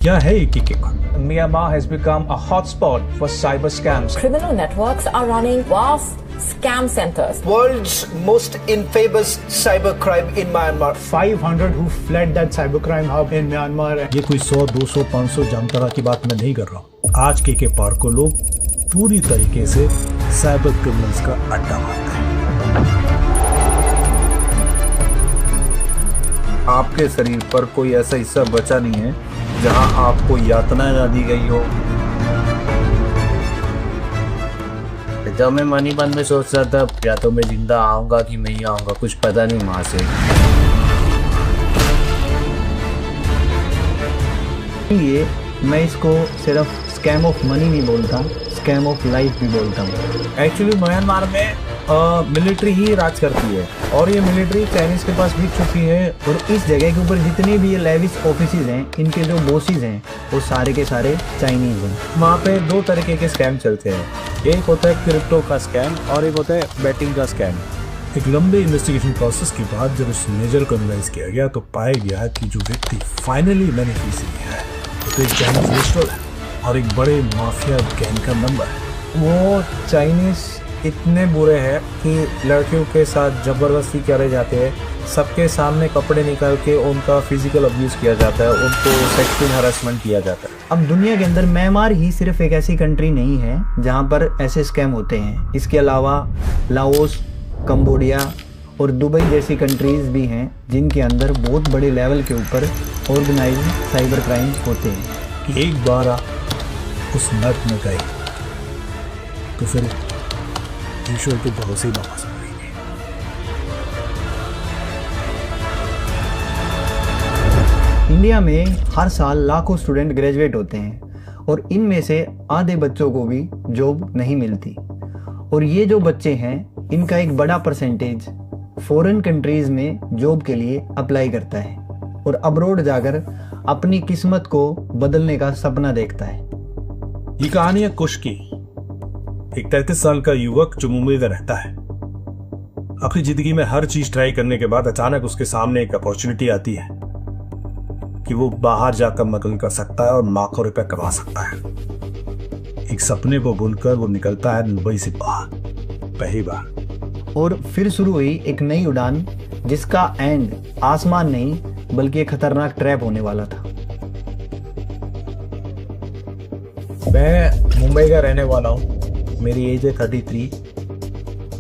क्या है ये Myanmar has become a hotspot for cyber scams. Criminal networks are running vast scam centers. World's most infamous cybercrime in Myanmar. 500 who fled that cybercrime hub in Myanmar. ये कोई 100, 200, 500 जामतारा की बात मैं नहीं कर रहा हूँ। आज के पार को लोग पूरी तरीके से साइबर क्रिमिनल्स का अड्डा मानते हैं। आपके शरीर पर कोई ऐसा हिस्सा बचा नहीं है जहां आपको यातना ना दी गई हो। जब मैं मणिबंध में सोच रहा था या तो मैं जिंदा आऊंगा कि नहीं आऊंगा, कुछ पता नहीं वहां से। ये मैं इसको सिर्फ स्कैम ऑफ मनी नहीं बोलता, स्कैम ऑफ लाइफ भी बोलता हूँ। एक्चुअली म्यांमार में मिलिट्री ही राज करती है और ये मिलिट्री चाइनीज के पास भी चुकी है। और इस जगह के ऊपर जितने भी ये लेविस ऑफिसेज हैं, इनके जो बॉसेस हैं वो सारे के सारे चाइनीज हैं। वहाँ पे दो तरीके के स्कैम चलते हैं, एक होता है क्रिप्टो का स्कैम और एक होता है बेटिंग का स्कैम। एक लंबे इन्वेस्टिगेशन प्रोसेस के बाद जब इस मेजर को एनालाइज किया गया तो पाया गया कि जो व्यक्ति फाइनली मैंने पीसी लिया है तो एक चाइनीज नेशनल है और एक बड़े माफिया गैंग का मेंबर है। वो चाइनीज इतने बुरे हैं कि लड़कियों के साथ जबरदस्ती करे जाते हैं, सबके सामने कपड़े निकाल के उनका फिजिकल अब्यूज़ किया जाता है, उनको सेक्सुअल हरासमेंट किया जाता है। अब दुनिया के अंदर म्यांमार ही सिर्फ एक ऐसी कंट्री नहीं है जहाँ पर ऐसे स्कैम होते हैं। इसके अलावा लाओस, कंबोडिया और दुबई जैसी कंट्रीज भी हैं जिनके अंदर बहुत बड़े लेवल के ऊपर ऑर्गेनाइज्ड साइबर क्राइम होते हैं। एक बार आप उस नर्क में गए तो फिर ईश्वर के भरोसे ही वापस आ गए। इंडिया में हर साल लाखों स्टूडेंट ग्रेजुएट होते हैं और इनमें से आधे बच्चों को भी जॉब नहीं मिलती। और ये जो बच्चे हैं इनका एक बड़ा परसेंटेज फॉरेन कंट्रीज में जॉब के लिए अप्लाई करता है और अब्रॉड जाकर अपनी किस्मत को बदलने का सपना देखता है। ये कहानी है कुश की, एक 33 साल का युवक जो मुंबई में रहता है। अपनी जिंदगी में हर चीज ट्राई करने के बाद अचानक उसके सामने एक अपॉर्चुनिटी आती है कि वो बाहर जाकर नकल कर सकता है और लाखों रुपए कमा सकता है। एक सपने को भूलकर वो निकलता है मुंबई से बाहर पहली बार। और फिर शुरू हुई एक नई उड़ान जिसका एंड आसमान नहीं बल्कि एक खतरनाक ट्रैप होने वाला था। मैं मुंबई का रहने वाला हूँ, मेरी एज है 33।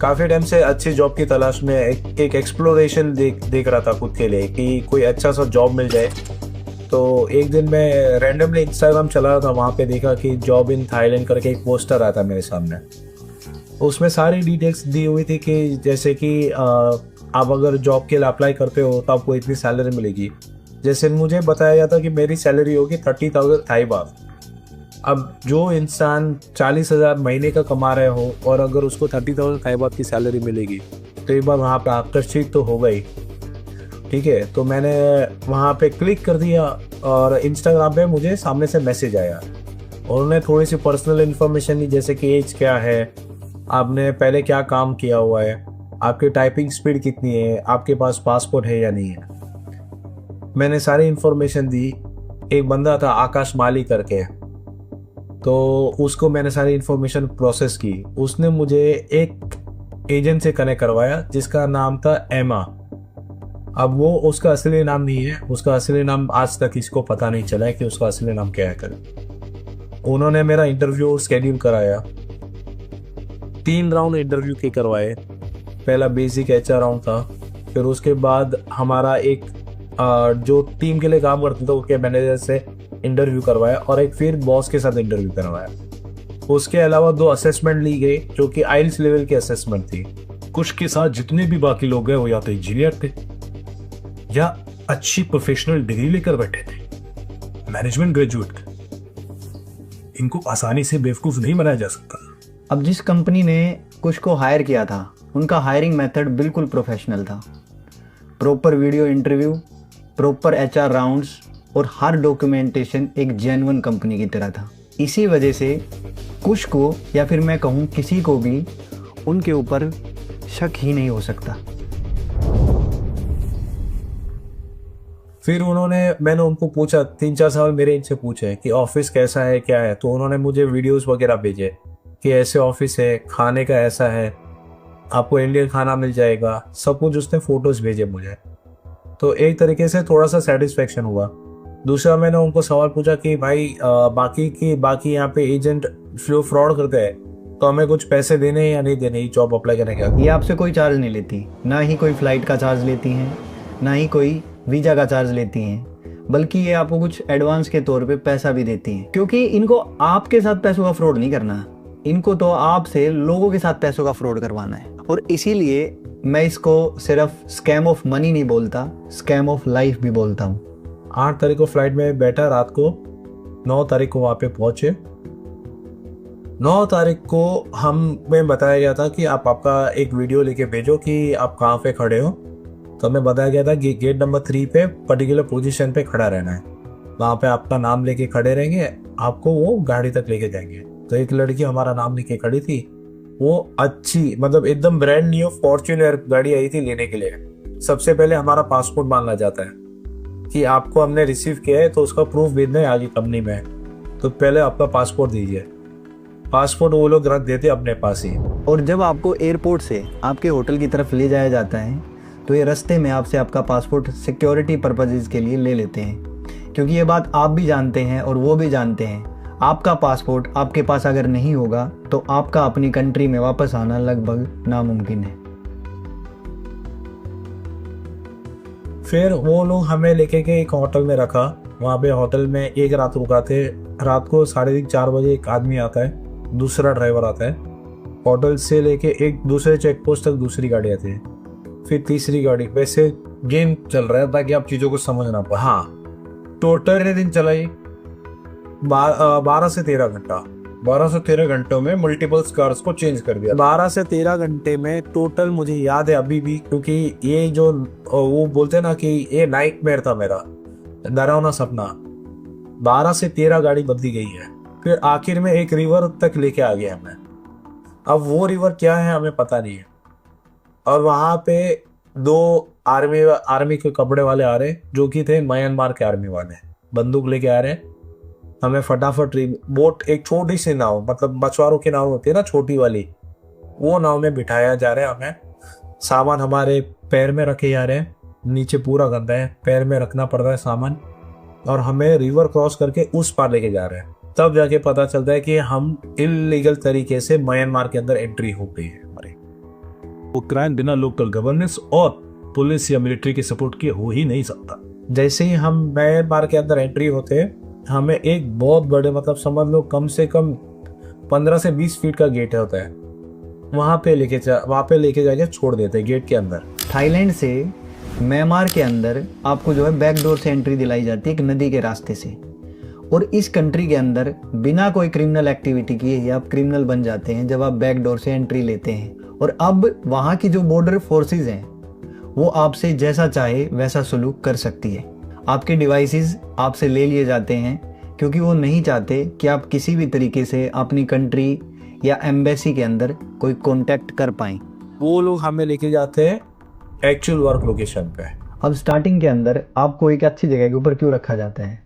काफ़ी टाइम से अच्छी जॉब की तलाश में एक एक्सप्लोरेशन देख रहा था खुद के लिए कि कोई अच्छा सा जॉब मिल जाए। तो एक दिन मैं रैंडमली इंस्टाग्राम चला रहा था, वहाँ पे देखा कि जॉब इन थाईलैंड करके एक पोस्टर आया था मेरे सामने। उसमें सारी डिटेल्स दी हुई थी कि जैसे कि आप अगर जॉब के लिए अप्लाई करते हो तो आपको इतनी सैलरी मिलेगी। जैसे मुझे बताया जाता कि मेरी सैलरी होगी 30,000 थाई बात। अब जो इंसान 40,000 महीने का कमा रहे हो और अगर उसको 30,000 थाई बात की सैलरी मिलेगी तो एक बार वहाँ पे आकर्षित तो हो गई। ठीक है, तो मैंने वहाँ पे क्लिक कर दिया और इंस्टाग्राम पे मुझे सामने से मैसेज आया और उन्होंने थोड़ी सी पर्सनल इन्फॉर्मेशन दी, जैसे कि एज क्या है, आपने पहले क्या काम किया हुआ है, आपकी टाइपिंग स्पीड कितनी है, आपके पास पासपोर्ट है या नहीं है। मैंने सारी इन्फॉर्मेशन दी। एक बंदा था आकाश माली करके, तो उसको मैंने सारी इन्फॉर्मेशन प्रोसेस की। उसने मुझे एक एजेंट से कनेक्ट करवाया जिसका नाम था एमा। अब वो उसका असली नाम नहीं है, उसका असली नाम आज तक इसको पता नहीं चला है कि उसका असली नाम क्या है। उन्होंने मेरा इंटरव्यू स्केड्यूल कराया, 3 राउंड इंटरव्यू के करवाए। पहला बेसिक HR राउंड था, फिर उसके बाद हमारा एक जो टीम के लिए काम करते थे उसके मैनेजर से इंटरव्यू करवाया और एक फिर बॉस के साथ इंटरव्यू करवाया। उसके अलावा 2 असेसमेंट ली गई जो कि आइल्स लेवल की असेसमेंट थी। कुश के साथ जितने भी बाकी लोग गए वो या तो इंजीनियर थे या अच्छी प्रोफेशनल डिग्री लेकर बैठे थे, मैनेजमेंट ग्रेजुएट थे। इनको आसानी से बेवकूफ नहीं बनाया जा सकता। अब जिस कंपनी ने कुश को हायर किया था उनका हायरिंग मेथड बिल्कुल प्रोफेशनल था। Proper video interview, proper HR rounds और हर डॉक्यूमेंटेशन एक जेन्युइन कंपनी की तरह था। इसी वजह से कुश को या फिर मैं कहूँ किसी को भी उनके ऊपर शक ही नहीं हो सकता। फिर मैंने उनको पूछा, 3-4 सवाल मेरे इनसे पूछे कि ऑफिस कैसा है, क्या है। तो उन्होंने मुझे वीडियोस वगैरह भेजे कि ऐसे ऑफिस है, खाने का ऐसा है, आपको इंडियन खाना मिल जाएगा, सब कुछ उसने फोटोज भेजे मुझे। तो एक तरीके से थोड़ा सा सेटिस्फेक्शन हुआ। दूसरा मैंने उनको सवाल पूछा कि भाई बाकी यहाँ पे एजेंट जो फ्रॉड करते हैं तो हमें कुछ पैसे देने या नहीं देने जॉब अप्लाई करने के? ये आपसे कोई चार्ज नहीं लेती, ना ही कोई फ्लाइट का चार्ज लेती हैं, ना ही कोई वीज़ा का चार्ज लेती हैं, बल्कि ये आपको कुछ एडवांस के तौर पे पैसा भी देती हैं, क्योंकि इनको आपके साथ पैसों का फ्रॉड नहीं करना, इनको तो आपसे लोगों के साथ पैसों का फ्रॉड करवाना है। और इसीलिए मैं इसको सिर्फ स्कैम ऑफ मनी नहीं बोलता, स्कैम ऑफ लाइफ भी बोलता हूँ। 8 तारीख को फ्लाइट में बैठा, रात को 9 तारीख को वहाँ पे पहुंचे। 9 तारीख को हमें बताया गया था कि आपका एक वीडियो लेके भेजो कि आप कहाँ पे खड़े हो। तो हमें बताया गया था कि गेट नंबर 3 पे पर्टिकुलर पोजीशन पे खड़ा रहना है, वहाँ पे आपका नाम लेके खड़े रहेंगे, आपको वो गाड़ी तक लेके जाएंगे। तो एक लड़की हमारा नाम लेके खड़ी थी, वो अच्छी मतलब एकदम ब्रांड न्यू फॉर्च्यूनर गाड़ी आई थी लेने के लिए। सबसे पहले हमारा पासपोर्ट मांगा जाता है कि आपको हमने रिसीव किया है तो उसका प्रूफ भेजना है आगे कंपनी में, तो पहले आपका पासपोर्ट दीजिए। पासपोर्ट वो लोग रख देते अपने पास ही। और जब आपको एयरपोर्ट से आपके होटल की तरफ ले जाया जाता है तो ये रास्ते में आपसे आपका पासपोर्ट सिक्योरिटी पर्पजेज़ के लिए ले लेते हैं, क्योंकि ये बात आप भी जानते हैं और वो भी जानते हैं, आपका पासपोर्ट आपके पास अगर नहीं होगा तो आपका अपनी कंट्री में वापस आना लगभग नामुमकिन है। फिर वो लोग हमें लेके के एक होटल में रखा। वहाँ पे होटल में एक रात रुका थे। रात को 3:30-4 बजे एक आदमी आता है, दूसरा ड्राइवर आता है, होटल से लेके एक दूसरे चेक पोस्ट तक दूसरी गाड़ी आती है, फिर तीसरी गाड़ी। वैसे गेम चल रहा है ताकि आप चीज़ों को समझना पाए। हाँ, टोटल दिन चला ये 12 से 13 घंटा। 12 से 13 घंटों में मल्टीपल कार्स को चेंज कर दिया। 12 से 13 घंटे में टोटल मुझे याद है अभी भी, क्योंकि ये जो वो बोलते हैं ना कि ये नाइटमेयर था मेरा, डरावना सपना। 12 से 13 गाड़ी बदली गई है। फिर आखिर में एक रिवर तक लेके आ गया हमें। अब वो रिवर क्या है हमें पता नहीं है। और वहां पे 2 आर्मी के कपड़े वाले आ रहे, जो कि थे म्यांमार के आर्मी वाले, बंदूक लेके आ रहे। हमें फटाफट बोट, एक छोटी सी नाव, मतलब मछुआरों की नाव होती है ना छोटी वाली, वो नाव में बिठाया जा रहा है हमें। सामान हमारे पैर में रखे जा रहे हैं, नीचे पूरा गंदा है, पैर में रखना पड़ रहा है सामान, और हमें रिवर क्रॉस करके उस पार लेके जा रहे हैं। तब जाके पता चलता है कि हम इलीगल तरीके से म्यांमार के अंदर एंट्री हो गई है हमारी। वो क्राइम बिना लोकल गवर्नेंस और पुलिस या मिलिट्री के सपोर्ट के हो ही नहीं सकता। जैसे ही हम म्यांमार के अंदर एंट्री होते हैं, हमें एक बहुत बड़े, मतलब समझ लो कम से कम 15 से 20 फीट का गेट होता है, वहाँ पे लेके जाके छोड़ देते हैं गेट के अंदर। थाईलैंड से म्यांमार के अंदर आपको जो है बैक डोर से एंट्री दिलाई जाती है, एक नदी के रास्ते से। और इस कंट्री के अंदर बिना कोई क्रिमिनल एक्टिविटी किए ही आप क्रिमिनल बन जाते हैं जब आप बैक डोर से एंट्री लेते हैं। और अब वहाँ की जो बॉर्डर फोर्सेस हैं वो आपसे जैसा चाहे वैसा सलूक कर सकती है। आपके डिवाइसेस आपसे ले लिए जाते हैं, क्योंकि वो नहीं चाहते कि आप किसी भी तरीके से अपनी कंट्री या एम्बेसी के अंदर कोई कांटेक्ट कर पाएं। वो लोग हमें लेके जाते हैं एक्चुअल वर्क लोकेशन पे। अब स्टार्टिंग के अंदर आपको एक अच्छी जगह के ऊपर क्यों रखा जाता है?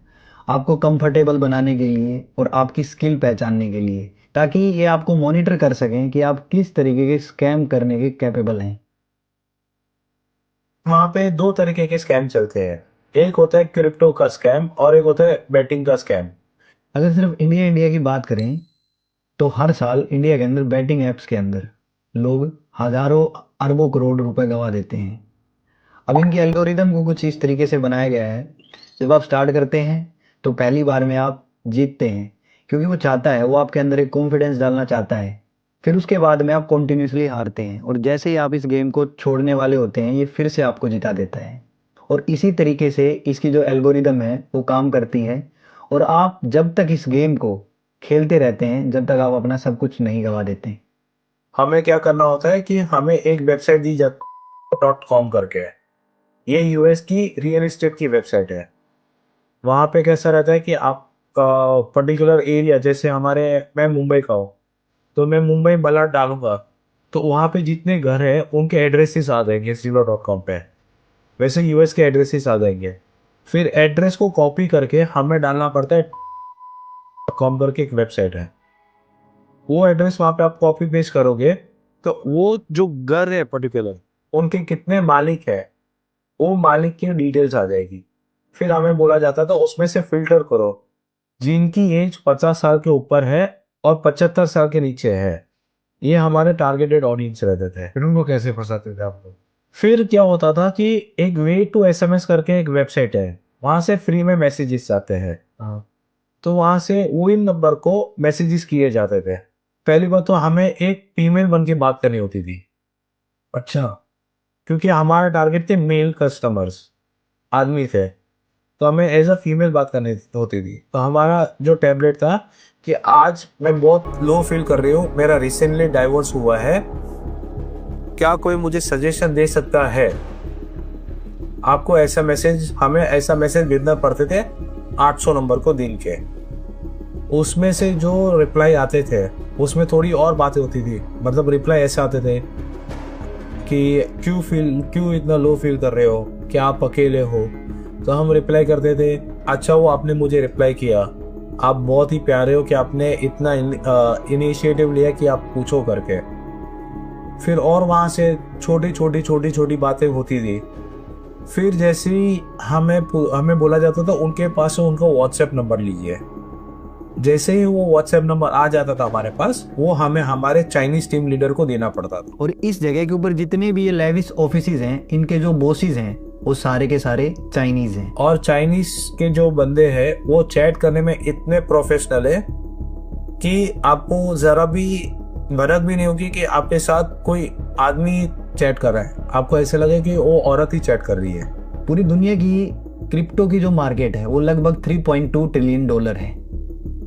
आपको कंफर्टेबल बनाने के लिए और आपकी स्किल पहचानने के लिए, ताकि ये आपको मॉनिटर कर सकें कि आप किस तरीके के स्कैम करने के कैपेबल हैं। वहाँ पे 2 तरीके के स्कैम चलते हैं, एक होता है क्रिप्टो का स्कैम और एक होता है बेटिंग का स्कैम। अगर सिर्फ इंडिया की बात करें तो हर साल इंडिया के अंदर बैटिंग ऐप्स के अंदर लोग हजारों अरबों करोड़ रुपए गंवा देते हैं। अब इनकी एल्गोरिदम को कुछ इस तरीके से बनाया गया है, जब आप स्टार्ट करते हैं तो पहली बार में आप जीतते हैं, क्योंकि वो चाहता है, वो आपके अंदर एक कॉन्फिडेंस डालना चाहता है। फिर उसके बाद में आप कॉन्टिन्यूसली हारते हैं, और जैसे ही आप इस गेम को छोड़ने वाले होते हैं ये फिर से आपको जिता देता है। और इसी तरीके से इसकी जो एल्गोरिदम है वो काम करती है, और आप जब तक इस गेम को खेलते रहते हैं जब तक आप अपना सब कुछ नहीं गंवा देते। हमें क्या करना होता है कि हमें एक वेबसाइट दी जाती है .com करके, ये यूएस की रियल एस्टेट की वेबसाइट है। वहाँ पे कैसा रहता है कि आप पर्टिकुलर एरिया, जैसे मैं मुंबई का हूँ तो मैं मुंबई मलाड डालूंगा तो वहाँ पे जितने घर हैं उनके एड्रेसेस आ जाएंगे zillow.com पे, वैसे यूएस के एड्रेसेस आ जाएंगे। फिर एड्रेस को कॉपी करके हमें डालना पड़ता है कॉम करके एक वेबसाइट है, वो एड्रेस वहाँ पे आप कॉपी पेस्ट करोगे तो वो जो घर है पर्टिकुलर उनके कितने मालिक है वो मालिक की डिटेल्स आ जाएगी। फिर हमें बोला जाता था उसमें से फिल्टर करो जिनकी एज 50 साल के ऊपर है और 75 साल के नीचे है, ये हमारे टारगेटेड ऑडियंस रहते थे। फिर उनको कैसे फंसाते थे आप लोग? फिर क्या होता था कि एक वे टू एसएमएस करके एक वेबसाइट है, वहां से फ्री में मैसेजेस आते हैं। तो वहां से वो इन नंबर को मैसेजेस किए जाते थे। पहली बात तो हमें एक फीमेल बन के बात करनी होती थी। अच्छा, क्योंकि हमारा टारगेट थे मेल कस्टमर्स, आदमी थे, तो हमें एज अ फीमेल बात करनी होती थी। तो हमारा जो टैबलेट था कि आज मैं बहुत लो फील कर रही हूँ, मेरा रिसेंटली डाइवोर्स हुआ है, क्या कोई मुझे सजेशन दे सकता है। आपको ऐसा मैसेज, हमें ऐसा मैसेज भेजना पड़ते थे 800 नंबर को दिन के। उसमें से जो रिप्लाई आते थे उसमें थोड़ी और बातें होती थी, मतलब रिप्लाई ऐसे आते थे कि क्यों इतना लो फील कर रहे हो, क्या आप अकेले हो। तो हम रिप्लाई करते थे, अच्छा वो आपने मुझे रिप्लाई किया, आप बहुत ही प्यारे हो कि आपने इतना इनिशिएटिव लिया कि आप पूछो करके। फिर और वहाँ से छोटी बातें होती थी। फिर जैसे ही हमें बोला जाता था उनके पास से उनका व्हाट्सएप नंबर लीजिए, जैसे ही वो व्हाट्सएप नंबर आ जाता था हमारे पास, वो हमें हमारे चाइनीज टीम लीडर को देना पड़ता था। और इस जगह के ऊपर जितने भी ये लेविस ऑफिसेज हैं, इनके जो बॉसेस हैं वो सारे के सारे चाइनीज हैं। और चाइनीज के जो बंदे हैं वो चैट करने में इतने प्रोफेशनल है कि आपको जरा भी भनक भी नहीं होगी कि आपके साथ कोई आदमी चैट कर रहा है, आपको ऐसे लगे कि वो औरत ही चैट कर रही है। पूरी दुनिया की क्रिप्टो की जो मार्केट है वो लगभग 3.2 ट्रिलियन डॉलर है,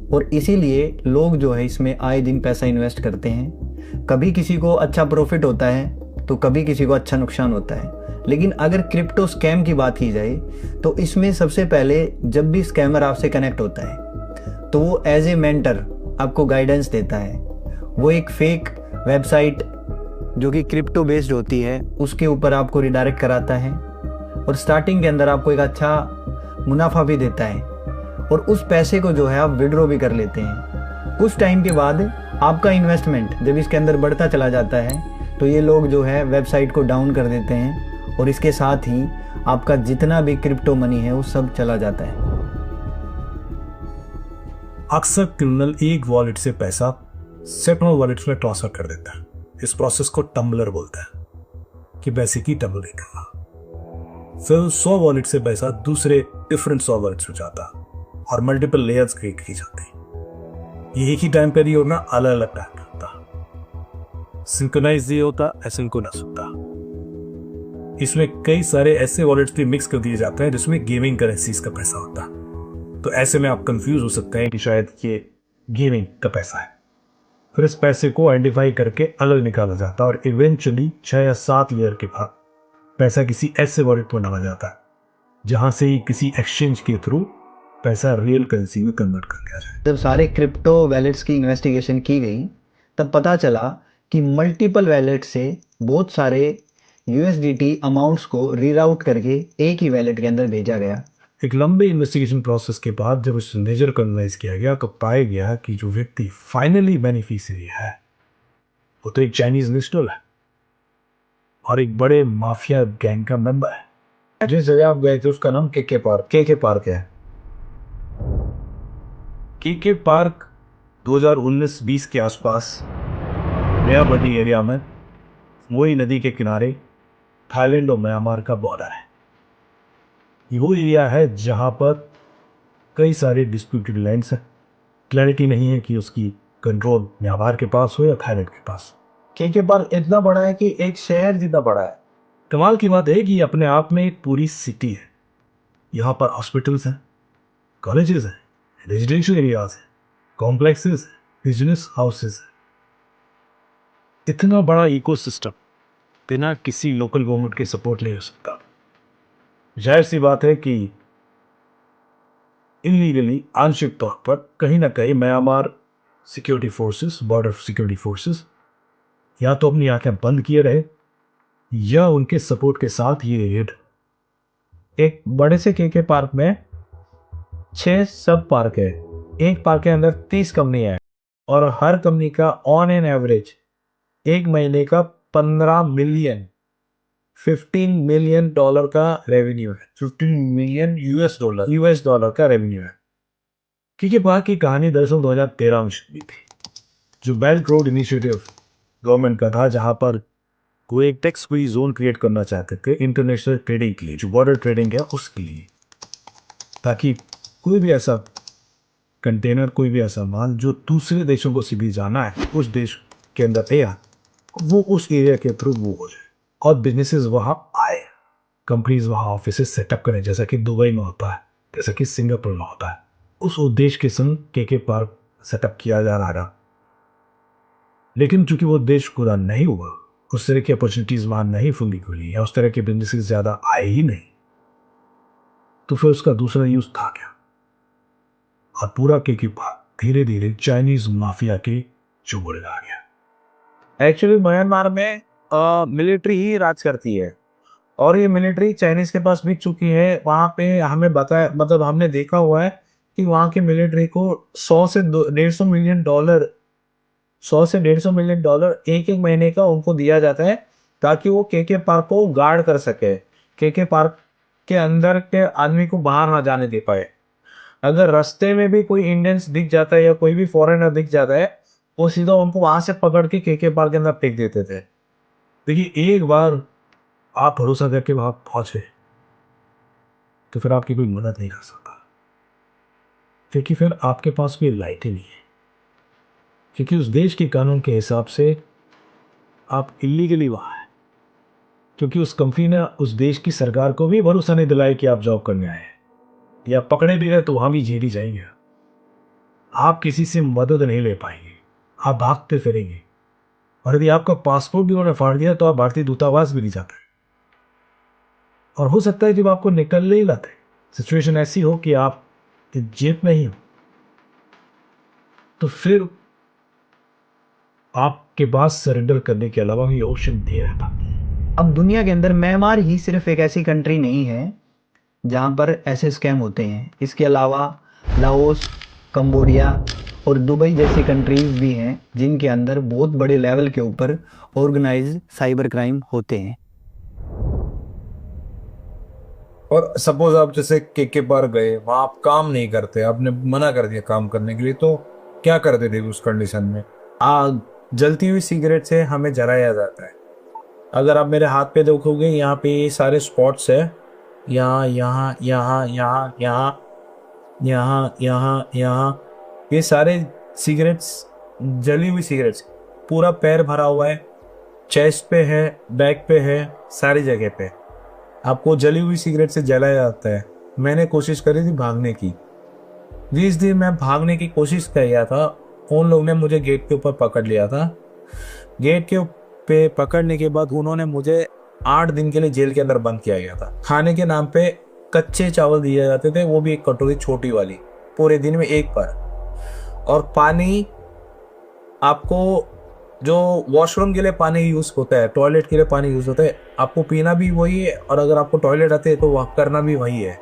और इसीलिए लोग जो है इसमें आए दिन पैसा इन्वेस्ट करते हैं। कभी किसी को अच्छा प्रॉफिट होता है तो कभी किसी को अच्छा नुकसान होता है। लेकिन अगर क्रिप्टो स्कैम की बात की जाए तो इसमें सबसे पहले जब भी स्कैमर आपसे कनेक्ट होता है तो वो एज ए मेंटर आपको गाइडेंस देता है। वो एक फेक वेबसाइट जो कि क्रिप्टो बेस्ड होती है उसके ऊपर आपको रिडायरेक्ट कराता है, और स्टार्टिंग के अंदर आपको एक अच्छा मुनाफा भी देता है, और उस पैसे को जो है आप विड्रॉ भी कर लेते हैं। कुछ टाइम के बाद आपका इन्वेस्टमेंट जब इसके अंदर बढ़ता चला जाता है तो ये लोग जो है वेबसाइट को डाउन कर देते हैं, और इसके साथ ही आपका जितना भी क्रिप्टो मनी है वो सब चला जाता है। अक्सर क्रिमिनल एक वॉलेट से पैसा सैकड़ों वॉलेट्स में ट्रांसफर कर देता है। इस प्रोसेस को टम्बलर बोलता है, कि पैसे की टम्बलिंग करना। फिर 100 वॉलेट से पैसा दूसरे डिफरेंट 100 वॉलेट्स में जाता और मल्टीपल लेयर्स क्रिएट की जाती। ये एक ही टाइम पर ही होना, अलग अलग टाइम पर होता। सिंक्रोनाइज ये होता, एसिंक्रोनस होता। इसमें कई सारे ऐसे वॉलेट्स भी मिक्स कर दिए जाते हैं जिसमें गेमिंग करेंसीज का पैसा होता। तो ऐसे में आप कंफ्यूज हो सकते हैं कि शायद ये गेमिंग का पैसा है। फिर इस पैसे को आइडेंटिफाई करके अलग निकाला जाता है और इवेंचुअली 6 या 7 ईयर के बाद पैसा किसी ऐसे वॉलेट पर डाला जाता है जहां से ही किसी एक्सचेंज के थ्रू पैसा रियल करेंसी में कन्वर्ट कर दिया जाए। जब सारे क्रिप्टो वैलेट्स की इन्वेस्टिगेशन की गई तब पता चला कि मल्टीपल वैलेट से बहुत सारे USDT अमाउंट्स को रीराउट करके एक ही वैलेट के अंदर भेजा गया। एक लंबे इन्वेस्टिगेशन प्रोसेस के बाद जब इस मेजर को एनालाइज किया गया तो पाया गया कि जो व्यक्ति फाइनली बेनिफिशियरी है वो तो एक चाइनीज नेशनल है और एक बड़े माफिया गैंग का मेंबर है। जिस जगह आप गए थे उसका नाम केके पार्क है। केके पार्क 2019-20 के आसपास नया बड़ी एरिया में वही नदी के किनारे थाईलैंड और म्यांमार का बॉर्डर है। ये वो एरिया है जहां पर कई सारे डिस्प्यूटेड लैंड्स हैं। क्लैरिटी नहीं है कि उसकी कंट्रोल म्यांमार के पास हो या थाईलैंड के पास। केके पार्क इतना बड़ा है कि एक शहर जितना बड़ा है। कमाल की बात है कि अपने आप में एक पूरी सिटी है। यहाँ पर हॉस्पिटल्स हैं, कॉलेजेस हैं, रेजिडेंशियल एरियाज हैं, कॉम्प्लेक्सेस हैं, बिजनेस हाउसेस हैं। इतना बड़ा इकोसिस्टम बिना किसी लोकल गवर्नमेंट के सपोर्ट नहीं हो सकता। जाहिर सी बात है कि इलीगली आंशिक तौर पर कहीं ना कहीं Myanmar security forces, border security forces या तो अपनी आंखें बंद किए रहे या उनके सपोर्ट के साथ ये रेड एक बड़े से केके पार्क में 6 सब पार्क है। एक पार्क के अंदर 30 कंपनियां हैं और हर कंपनी का ऑन एन एवरेज एक महीने का 15 मिलियन डॉलर का रेवेन्यू है। 15 मिलियन यूएस डॉलर का रेवेन्यू है। केके पार्क की कहानी दरअसल 2013 में शुरू हुई थी, जो बेल्ट रोड इनिशिएटिव गवर्नमेंट का था, जहां पर वो एक टैक्स फ्री जोन क्रिएट करना चाहते थे इंटरनेशनल ट्रेडिंग के लिए, जो बॉर्डर ट्रेडिंग है उसके लिए, ताकि कोई भी ऐसा कंटेनर, कोई भी ऐसा माल जो दूसरे देशों को भी जाना है उस देश के अंदर है, वो उस एरिया के थ्रू वो हो जाए और बिजनेसेस वहाँ आए, कंपनीज वहाँ ऑफिसेस सेटअप करें, जैसा कि दुबई में होता है, जैसा कि सिंगापुर में होता है। उस उद्देश्य के संग केके पार्क सेटअप किया जा रहा था। लेकिन चूंकि वो देश पूरा नहीं हुआ, उस तरह की अपॉर्चुनिटीज वहाँ नहीं फुली खुली या उस तरह के बिजनेसेस ज़्यादा आए ही नहीं, तो फिर उसका दूसरा यूज था क्या, और पूरा केके पार्क धीरे धीरे चाइनीज माफिया के चुगड़ आ गया। एक्चुअली म्यांमार में मिलिट्री ही राज करती है और ये मिलिट्री चाइनीज के पास बिक चुकी है। वहाँ पे हमें बताया, मतलब हमने देखा हुआ है कि वहाँ की मिलिट्री को 100 से 150 मिलियन डॉलर एक एक महीने का उनको दिया जाता है, ताकि वो केके पार्क को गार्ड कर सके, केके पार्क के अंदर के आदमी को बाहर ना जाने दे पाए। अगर रास्ते में भी कोई इंडियंस दिख जाता है या कोई भी फॉरेनर दिख जाता है, वो सीधा उनको वहां से पकड़ के केके पार्क के अंदर फेंक देते थे। देखिए, एक बार आप भरोसा करके वहां पहुंचे तो फिर आपकी कोई मदद नहीं कर सकता, क्योंकि फिर आपके पास कोई लाइट ही नहीं है, क्योंकि उस देश के कानून के हिसाब से आप इलीगली वहां हैं, क्योंकि उस कंपनी ने उस देश की सरकार को भी भरोसा नहीं दिलाया कि आप जॉब करने आए हैं, या पकड़े भी गए तो वहां भी जेल ही जाएंगे। आप किसी से मदद नहीं ले पाएंगे, आप भागते फिरेंगे, और यदि आपका पासपोर्ट भी उन्होंने फाड़ दिया तो आप भारतीय दूतावास भी नहीं जाते, और हो सकता है जब आपको निकलने ही लाते सिचुएशन ऐसी हो कि आप जेब में ही हो, तो फिर आपके पास सरेंडर करने के अलावा ये ऑप्शन नहीं रहता। अब दुनिया के अंदर म्यांमार ही सिर्फ एक ऐसी कंट्री नहीं है जहाँ पर ऐसे स्कैम होते हैं। इसके अलावा लाओस, कंबोडिया और दुबई जैसी कंट्रीज भी हैं जिनके अंदर बहुत बड़े लेवल के ऊपर ऑर्गेनाइज्ड साइबर क्राइम होते हैं। और सपोज आप जैसे केके पार्क गए, वहां आप काम नहीं करते, आपने मना कर दिया काम करने के लिए, तो क्या करते थे उस कंडीशन में? जलती हुई सिगरेट से हमें जलाया जाता है। अगर आप मेरे हाथ पे देखोगे, यहाँ पे ये सारे स्पॉट्स है, यहाँ यहाँ यहाँ यहाँ यहाँ यहाँ यहाँ यहाँ, ये सारे सिगरेट्स, जली हुई सिगरेट्स, पूरा पैर भरा हुआ है, चेस्ट पे है, बैक पे है, सारी जगह पे आपको जली हुई सिगरेट से जलाया जाता है। मैंने कोशिश करी थी भागने की, जिस दिन मैं भागने की कोशिश कर रहा था, उन लोगों ने मुझे गेट के ऊपर पकड़ लिया था। गेट के पे पकड़ने के बाद उन्होंने मुझे 8 दिन के लिए जेल के अंदर बंद किया गया था। खाने के नाम पे कच्चे चावल दिए जाते थे, वो भी एक कटोरी छोटी वाली, पूरे दिन में एक बार। और पानी, आपको जो वॉशरूम के लिए पानी यूज होता है, टॉयलेट के लिए पानी यूज होता है, आपको पीना भी वही है, और अगर आपको टॉयलेट आते है तो वह करना भी वही है।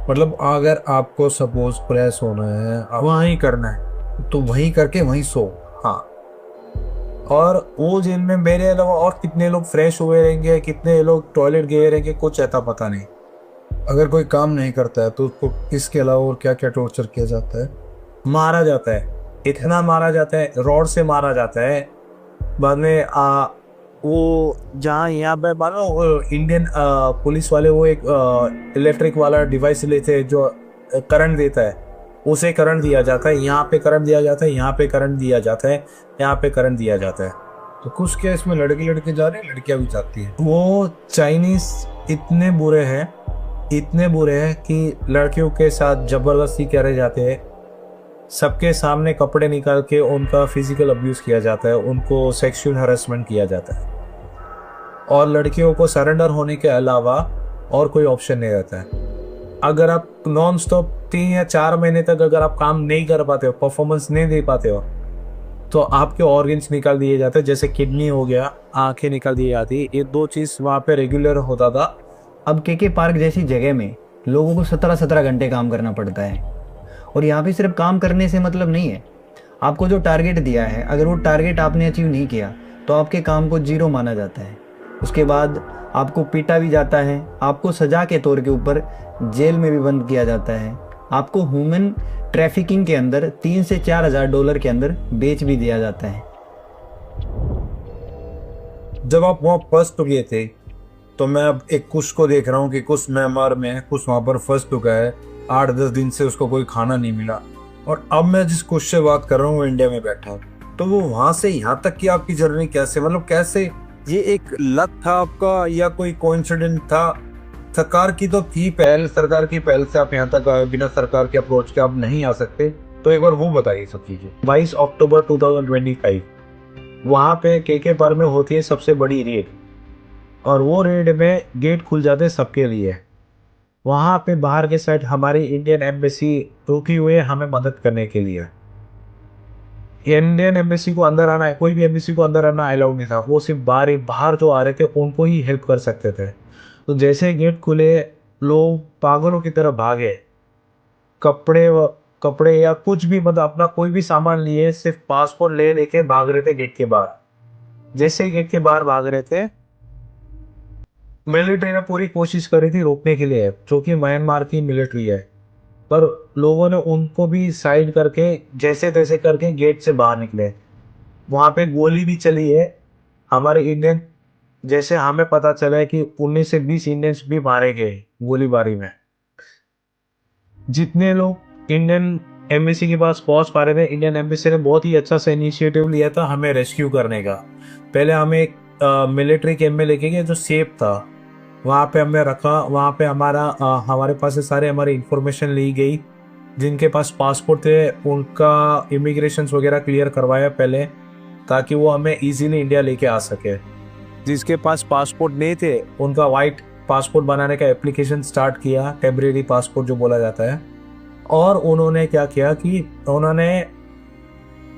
मतलब अगर आपको सपोज फ्रेश होना है, वहाँ ही करना है, तो वहीं करके वहीं सो। हाँ, और वो जेल में मेरे अलावा और कितने लोग फ्रेश हुए रहेंगे, कितने लोग टॉयलेट गए रहेंगे, कुछ ऐसा पता नहीं। अगर कोई काम नहीं करता है तो उसको इसके अलावा और क्या क्या टॉर्चर किया जाता है? मारा जाता है, इतना मारा जाता है, रॉड से मारा जाता है। बाद में वो जहाँ यहाँ पे मानो इंडियन पुलिस वाले वो एक इलेक्ट्रिक वाला डिवाइस लेते हैं जो करंट देता है, उसे करंट दिया जाता है। यहाँ पे करंट दिया जाता है, यहाँ पे करंट दिया जाता है, यहाँ पे करंट दिया जाता है। तो कुछ क्या इसमें लड़के जा रहे हैं, लड़कियां भी जाती हैं? वो चाइनीज इतने बुरे हैं कि लड़कियों के साथ जबरदस्ती करे जाते हैं, सबके सामने कपड़े निकाल के उनका फिजिकल अब्यूज किया जाता है, उनको सेक्सुअल हरासमेंट किया जाता है, और लड़कियों को सरेंडर होने के अलावा और कोई ऑप्शन नहीं रहता है। अगर आप नॉन स्टॉप 3 या 4 महीने तक अगर आप काम नहीं कर पाते हो, परफॉर्मेंस नहीं दे पाते हो, तो आपके ऑर्गन्स निकाल दिए जाते हैं, जैसे किडनी हो गया, आंखें निकाल दी जाती। ये 2 चीज़ वहाँ पे रेगुलर होता था। अब के पार्क जैसी जगह में लोगों को 17-17 घंटे काम करना पड़ता है। और यहाँ पे सिर्फ काम करने से मतलब नहीं है, आपको जो टारगेट दिया है अगर वो टारगेट आपने अचीव नहीं किया तो आपके काम को जीरो माना जाता है। उसके बाद आपको पीटा भी जाता है, आपको सजा के तौर के ऊपर जेल में भी बंद किया जाता है, आपको ह्यूमन ट्रैफिकिंग के अंदर 3 से 4 हज़ार डॉलर के अंदर बेच भी दिया जाता है। जब आप वहाँ फंस तो गए थे तो मैं अब एक कुश को देख रहा हूँ कि कुश म्यांमार में है, कुश वहाँ पर फंस चुका है, 8-10 दिन से उसको कोई खाना नहीं मिला। और अब मैं जिस कुश से बात कर रहा हूँ वो इंडिया में बैठा है। तो वो वहाँ से यहाँ तक की आपकी जर्नी कैसे, मतलब कैसे, ये एक लक था आपका या कोई कोइंसिडेंट था? सरकार की तो थी पहल, सरकार की पहल से आप यहाँ तक आए, बिना सरकार के अप्रोच के आप नहीं आ सकते। तो एक बार वो बताइए सब चीजें। 22 अक्टूबर 2025 वहाँ पे के पार्क में होती है सबसे बड़ी रेड, और वो रेड में गेट खुल जाते हैं सबके लिए। वहाँ पे बाहर के साइड हमारी इंडियन एम्बेसी रुकी हुई है हमें मदद करने के लिए। इंडियन एम्बेसी को अंदर आना है, कोई भी एम्बेसी को अंदर आना अलाउड नहीं था, वो सिर्फ बाहर जो आ रहे थे उनको ही हेल्प कर सकते थे। तो जैसे गेट खुले लोग पागलों की तरह भागे, कपड़े या कुछ भी, मतलब अपना कोई भी सामान लिए, सिर्फ पासपोर्ट ले लेके भाग रहे थे गेट के बाहर। जैसे गेट के बाहर भाग रहे थे, मिलिट्री ने पूरी कोशिश करी थी रोकने के लिए, जो कि म्यांमार की मिलिट्री है, पर लोगों ने उनको भी साइड करके जैसे तैसे करके गेट से बाहर निकले। वहाँ पे गोली भी चली है हमारे इंडियन, जैसे हमें पता चला है कि 19 से 20 इंडियंस भी मारे गए गोलीबारी में। जितने लोग इंडियन एम्बेसी के पास पहुंच पा रहे थे, इंडियन एम्बेसी ने बहुत ही अच्छा सा इनिशिएटिव लिया था हमें रेस्क्यू करने का। पहले हमें एक मिलिट्री कैंप में लेके गए जो सेफ था, वहाँ पे हमें रखा। वहाँ पे हमारे पास से सारे हमारी इंफॉर्मेशन ली गई। जिनके पास पासपोर्ट थे उनका इमिग्रेशन वगैरह क्लियर करवाया पहले, ताकि वो हमें इजीली इंडिया लेके आ सके। जिसके पास पासपोर्ट नहीं थे उनका वाइट पासपोर्ट बनाने का एप्लीकेशन स्टार्ट किया, टेम्परेरी पासपोर्ट जो बोला जाता है। और उन्होंने क्या किया कि उन्होंने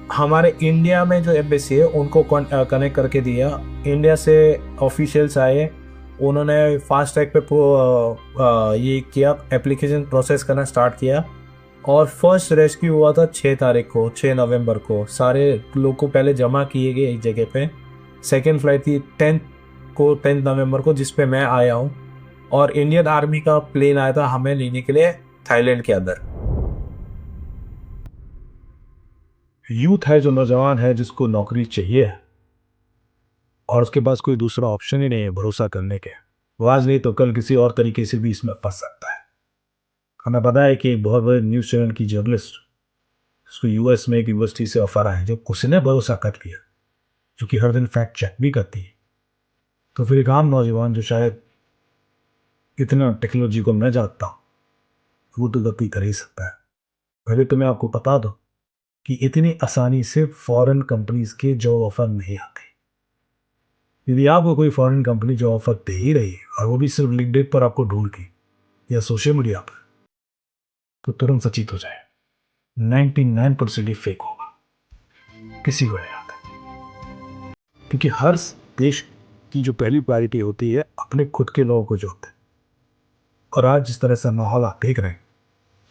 हमारे इंडिया में जो एम्बेसी है उनको कनेक्ट करके दिया। इंडिया से ऑफिशियल्स आए, उन्होंने फास्ट ट्रैक पे ये किया, एप्लीकेशन प्रोसेस करना स्टार्ट किया। और फर्स्ट रेस्क्यू हुआ था 6 तारीख को, 6 नवंबर को। सारे लोग को पहले जमा किए गए एक जगह पे। सेकेंड फ्लाइट थी 10 नवंबर को, जिस पे मैं आया हूँ। और इंडियन आर्मी का प्लेन आया था हमें लेने के लिए थाईलैंड के अंदर। यूथ है जो नौजवान है, जिसको नौकरी चाहिए और उसके पास कोई दूसरा ऑप्शन ही नहीं है भरोसा करने के, वो आज नहीं तो कल किसी और तरीके से भी इसमें फंस सकता है। हमें पता है कि एक बहुत बड़े न्यूज़ चैनल की जर्नलिस्ट, उसको यूएस में एक यूनिवर्सिटी से ऑफर आया, जो उसने भरोसा कर लिया, जो कि हर दिन फैक्ट चेक भी करती है। तो फिर एक आम नौजवान जो शायद इतना टेक्नोलॉजी को न जानता हूँ, वो तो गलती कर ही सकता है। पहले तो मैं आपको बता दूँ कि इतनी आसानी से फॉरेन कंपनीज के जॉब ऑफर नहीं आते। यदि आपको कोई फॉरेन कंपनी जॉब ऑफर दे ही रही है, और वो भी सिर्फ लिंक्डइन पर आपको ढूंढ के या सोशल मीडिया पर, तो तुरंत सचेत हो जाए, 99% ही फेक होगा, किसी को नहीं आता। क्योंकि हर देश की जो पहली प्रायोरिटी होती है अपने खुद के लोगों को जोड़ते हैं। और आज जिस तरह से माहौल आप देख रहे हैं,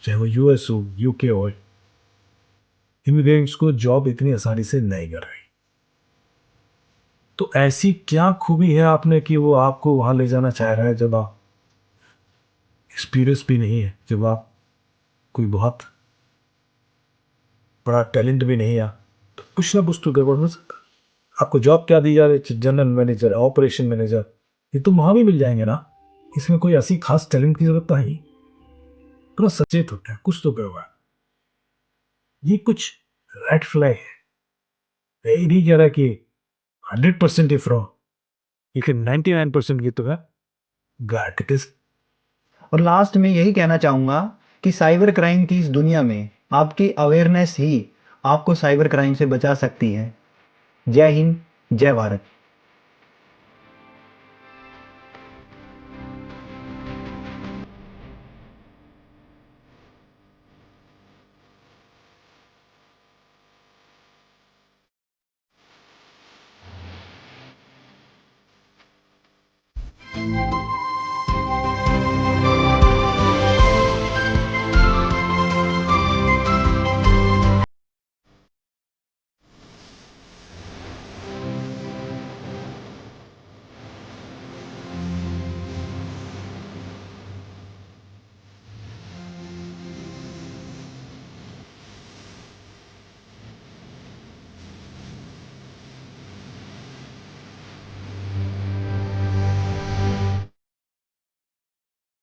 चाहे वो यूएस हो, यूके हो, इमिग्रेंट्स को जॉब इतनी आसानी से नहीं कर रही। तो ऐसी क्या खूबी है आपने कि वो आपको वहां ले जाना चाह रहा है, जब आप एक्सपीरियंस भी नहीं है, जब आप कोई बहुत बड़ा टैलेंट भी नहीं है, तो कुछ ना कुछ तो गड़बड़ हो सकता। आपको जॉब क्या दी जा रही है, जनरल मैनेजर, ऑपरेशन मैनेजर, ये तो वहां भी मिल जाएंगे ना। इसमें कोई ऐसी खास टैलेंट की जरूरत नहीं। थोड़ा सचेत होता है, कुछ तो गड़बड़। ये कुछ रेड फ्लैग है। ये नहीं कह रहा कि 100% ही फ्रॉड, लेकिन 99% की तो है गारंटी। और लास्ट में यही कहना चाहूँगा कि साइबर क्राइम की इस दुनिया में आपकी अवेयरनेस ही आपको साइबर क्राइम से बचा सकती है। जय हिंद, जय भारत।